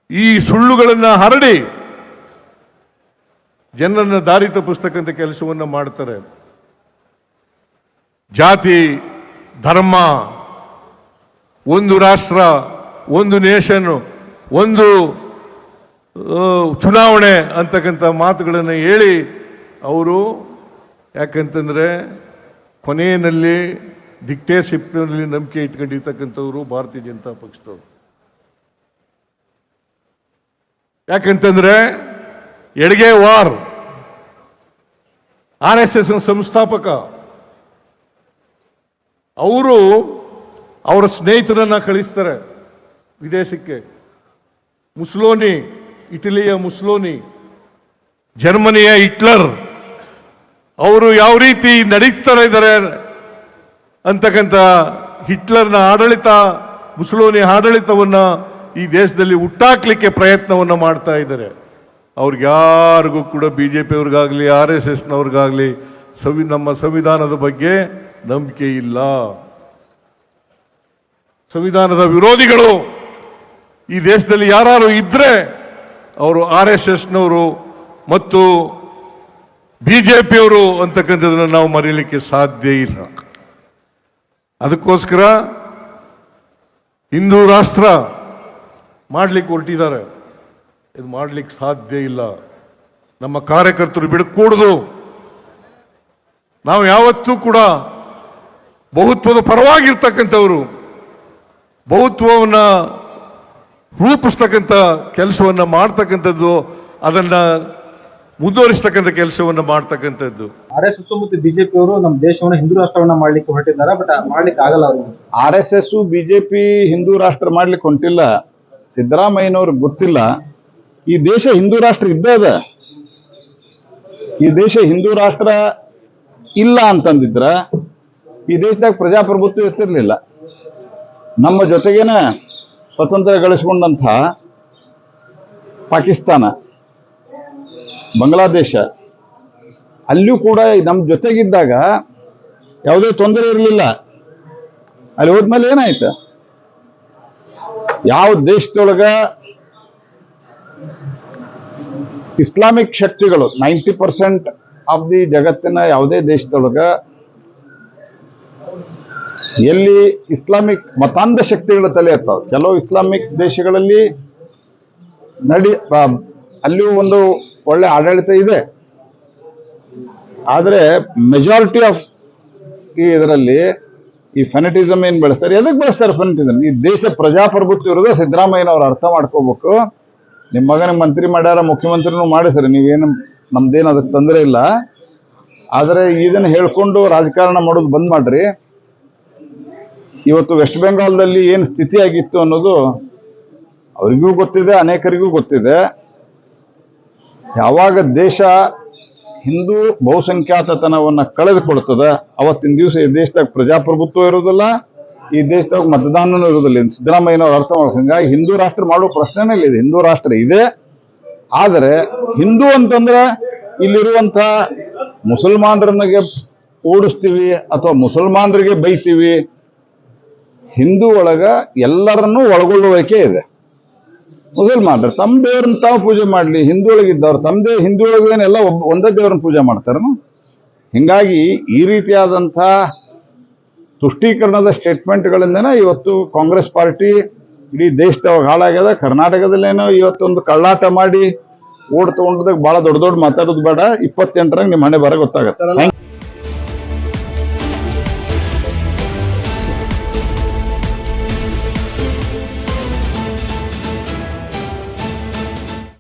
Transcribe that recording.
ಈ ಸುಳ್ಳುಗಳನ್ನು ಹರಡಿ ಜನರನ್ನು ದಾರಿ ತಪ್ಪಿಸ್ತಕ್ಕಂಥ ಕೆಲಸವನ್ನು ಮಾಡ್ತಾರೆ. ಜಾತಿ, ಧರ್ಮ, ಒಂದು ರಾಷ್ಟ್ರ, ಒಂದು ನೇಷನ್, ಒಂದು ಚುನಾವಣೆ ಅಂತಕ್ಕಂಥ ಮಾತುಗಳನ್ನು ಹೇಳಿ ಅವರು, ಯಾಕಂತಂದರೆ ಕೊನೆಯಲ್ಲಿ ಡಿಕ್ಟೇಟರ್ಶಿಪ್ನಲ್ಲಿ ನಂಬಿಕೆ ಇಟ್ಕೊಂಡಿರ್ತಕ್ಕಂಥವ್ರು ಭಾರತೀಯ ಜನತಾ ಪಕ್ಷದವರು. ಯಾಕಂತಂದ್ರೆ ಎಡ್ಗೆ ವಾರ್ RSS ಸಂಸ್ಥಾಪಕ ಅವರು ಅವರ ಸ್ನೇಹಿತರನ್ನ ಕಳಿಸ್ತಾರೆ ವಿದೇಶಕ್ಕೆ. ಮುಸ್ಸೋಲಿನಿ, ಇಟಲಿಯ ಮುಸ್ಸೋಲಿನಿ, ಜರ್ಮನಿಯ ಹಿಟ್ಲರ್ ಅವರು ಯಾವ ರೀತಿ ನಡೆಸ್ತಾ ಇದ್ದಾರೆ ಅಂತಕ್ಕಂಥ ಹಿಟ್ಲರ್ನ ಆಡಳಿತ, ಮುಸ್ಸೋಲಿನಿ ಆಡಳಿತವನ್ನು ಈ ದೇಶದಲ್ಲಿ ಹುಟ್ಟಾಕ್ಲಿಕ್ಕೆ ಪ್ರಯತ್ನವನ್ನು ಮಾಡ್ತಾ ಇದ್ದಾರೆ. ಅವ್ರಿಗ್ಯಾರಿಗೂ ಕೂಡ BJP ಅವ್ರಿಗಾಗಲಿ RSSನವ್ರಿಗಾಗಲಿ ನಮ್ಮ ಸಂವಿಧಾನದ ಬಗ್ಗೆ ನಂಬಿಕೆ ಇಲ್ಲ. ಸಂವಿಧಾನದ ವಿರೋಧಿಗಳು ಈ ದೇಶದಲ್ಲಿ ಯಾರು ಇದ್ರೆ ಅವರು RSSನವರು ಮತ್ತು BJP ಅವರು ಅಂತಕ್ಕಂಥದ್ದನ್ನು ನಾವು ಮರೆಯಲಿಕ್ಕೆ ಸಾಧ್ಯ ಇಲ್ಲ. ಅದಕ್ಕೋಸ್ಕರ ಹಿಂದೂ ರಾಷ್ಟ್ರ ಮಾಡಲಿಕ್ಕೆ ಹೊರಟಿದ್ದಾರೆ. ಇದು ಮಾಡಲಿಕ್ಕೆ ಸಾಧ್ಯ ಇಲ್ಲ. ನಮ್ಮ ಕಾರ್ಯಕರ್ತರು ಬಿಡಕೂಡದು. ನಾವು ಯಾವತ್ತೂ ಕೂಡ ಬಹುತ್ವದ ಪರವಾಗಿರ್ತಕ್ಕಂಥವರು, ಬಹುತ್ವವನ್ನು ರೂಪಿಸ್ತಕ್ಕಂಥ ಕೆಲಸವನ್ನು ಮಾಡ್ತಕ್ಕಂಥದ್ದು, ಅದನ್ನು ಮುಂದುವರಿಸ್ತಕ್ಕಂಥ ಕೆಲಸವನ್ನು ಮಾಡ್ತಕ್ಕಂಥದ್ದು. RSS ಮತ್ತು BJP ಅವರು ನಮ್ಮ ದೇಶವನ್ನು ಹಿಂದೂ ರಾಷ್ಟ್ರವನ್ನ ಮಾಡ್ಲಿಕ್ಕೆ ಹೊರಟಿದ್ದಾರೆ. ಬಟ್ ಮಾಡ್ಲಿಕ್ಕೆ ಆಗಲ್ಲ. ಅವರು RSS BJP ಹಿಂದೂ ರಾಷ್ಟ್ರ ಮಾಡ್ಲಿಕ್ಕೆ ಹೊಂಟಿಲ್ಲ. ಸಿದ್ದರಾಮಯ್ಯನವ್ರಿಗೆ ಗೊತ್ತಿಲ್ಲ ಈ ದೇಶ ಹಿಂದೂ ರಾಷ್ಟ್ರ ಇದ್ದದ. ಈ ದೇಶ ಹಿಂದೂ ರಾಷ್ಟ್ರ ಇಲ್ಲ ಅಂತಂದಿದ್ರ ಈ ದೇಶದಾಗ ಪ್ರಜಾಪ್ರಭುತ್ವ ಇರ್ತಿರ್ಲಿಲ್ಲ. ನಮ್ಮ ಜೊತೆಗೇನ ಸ್ವತಂತ್ರ ಗಳಿಸಿಕೊಂಡಂಥ ಪಾಕಿಸ್ತಾನ, ಬಾಂಗ್ಲಾದೇಶ ಅಲ್ಲಿಯೂ ಕೂಡ ನಮ್ಮ ಜೊತೆಗಿದ್ದಾಗ ಯಾವುದೇ ತೊಂದರೆ ಇರಲಿಲ್ಲ. ಅಲ್ಲಿ ಹೋದ್ಮೇಲೆ ಏನಾಯ್ತು? ಯಾವ ದೇಶದೊಳಗ ಇಸ್ಲಾಮಿಕ್ ಶಕ್ತಿಗಳು 90% ಆಫ್ ದಿ ಜಗತ್ತಿನ ಯಾವುದೇ ದೇಶದೊಳಗ ಎಲ್ಲಿ ಇಸ್ಲಾಮಿಕ್ ಮತಾಂಧ ಶಕ್ತಿಗಳ ತಲೆ ಎತ್ತಾವ. ಕೆಲವು ಇಸ್ಲಾಮಿಕ್ ದೇಶಗಳಲ್ಲಿ ಅಲ್ಲಿಯೂ ಒಂದು ಒಳ್ಳೆ ಆಡಳಿತ ಇದೆ. ಆದರೆ ಮೆಜಾರಿಟಿ ಆಫ್ ಇದರಲ್ಲಿ ಈ ಫೆನೆಟಿಸಮ್ ಏನ್ ಬೆಳೆಸ್ತಾರೆ. ಎದಕ್ಕೆ ಬೆಳೆಸ್ತಾರೆ ಫೆನೆಟಿಸಮ್? ಈ ದೇಶ ಪ್ರಜಾಪ್ರಭುತ್ವ ಇರೋದು ಸಿದ್ದರಾಮಯ್ಯನವ್ರು ಅರ್ಥ ಮಾಡ್ಕೋಬೇಕು. ನಿಮ್ಮ ಮಗನಿಗೆ ಮಂತ್ರಿ ಮಾಡ್ಯಾರ, ಮುಖ್ಯಮಂತ್ರಿನೂ ಮಾಡಿಸ್ರಿ, ನೀವೇನು ನಮ್ದೇನು ಅದಕ್ಕೆ ತೊಂದರೆ ಇಲ್ಲ. ಆದರೆ ಇದನ್ನು ಹೇಳ್ಕೊಂಡು ರಾಜಕಾರಣ ಮಾಡೋದು ಬಂದ್ ಮಾಡ್ರಿ. ಇವತ್ತು ವೆಸ್ಟ್ ಬೆಂಗಾಲ್ದಲ್ಲಿ ಏನು ಸ್ಥಿತಿ ಆಗಿತ್ತು ಅನ್ನೋದು ಅವರಿಗೂ ಗೊತ್ತಿದೆ, ಅನೇಕರಿಗೂ ಗೊತ್ತಿದೆ. ಯಾವಾಗ ದೇಶ ಹಿಂದೂ ಬಹುಸಂಖ್ಯಾತತನವನ್ನು ಕಳೆದುಕೊಳ್ತದೆ ಅವತ್ತಿನ ದಿವಸ ಈ ದೇಶದಾಗ ಪ್ರಜಾಪ್ರಭುತ್ವ ಇರೋದಿಲ್ಲ, ಈ ದೇಶದಾಗ ಮತದಾನನೂ ಇರೋದಿಲ್ಲ. ಸಿದ್ದರಾಮಯ್ಯನವ್ರು ಅರ್ಥ ಮಾಡ್ಬೇಕು. ಹಂಗಾಗಿ ಹಿಂದೂ ರಾಷ್ಟ್ರ ಮಾಡೋ ಪ್ರಶ್ನೆನೇ ಇಲ್ಲ. ಇದು ಹಿಂದೂ ರಾಷ್ಟ್ರ ಇದೆ. ಆದರೆ ಹಿಂದೂ ಅಂತಂದ್ರೆ ಇಲ್ಲಿರುವಂಥ ಮುಸಲ್ಮಾನರನಿಗೆ ಓಡಿಸ್ತೀವಿ ಅಥವಾ ಮುಸಲ್ಮಾನರಿಗೆ ಬೈತೀವಿ. ಹಿಂದೂ ಒಳಗ ಎಲ್ಲರನ್ನೂ ಒಳಗೊಳ್ಳುವಿಕೆ ಇದೆ. ಮುಸಲ್ಮಾನರು ತಮ್ಮ ದೇವ್ರನ್ನ ತಾವು ಪೂಜೆ ಮಾಡಲಿ, ಹಿಂದೂ ಒಳಗಿದ್ದವ್ರು ಹಿಂದೂ ಒಳಗೇನೆಲ್ಲ ಒಂದೇ ದೇವ್ರನ್ನ ಪೂಜೆ ಮಾಡ್ತಾರ. ಹಿಂಗಾಗಿ ಈ ರೀತಿಯಾದಂಥ ತುಷ್ಟೀಕರಣದ ಸ್ಟೇಟ್ಮೆಂಟ್ಗಳಿಂದನೇ ಇವತ್ತು ಕಾಂಗ್ರೆಸ್ ಪಾರ್ಟಿ ಇಡೀ ದೇಶದವಾಗ ಹಾಳಾಗ್ಯದ. ಕರ್ನಾಟಕದಲ್ಲೇನೋ ಇವತ್ತೊಂದು ಕಳ್ಳಾಟ ಮಾಡಿ ಓಡ್ ತಗೊಂಡದಾಗ ಬಹಳ ದೊಡ್ಡ ಮಾತಾಡೋದು ಬೇಡ. 28ರಂಗೆ ನಿಮ್ಮ ಹಣೆ ಬರ ಗೊತ್ತಾಗತ್ತೆ.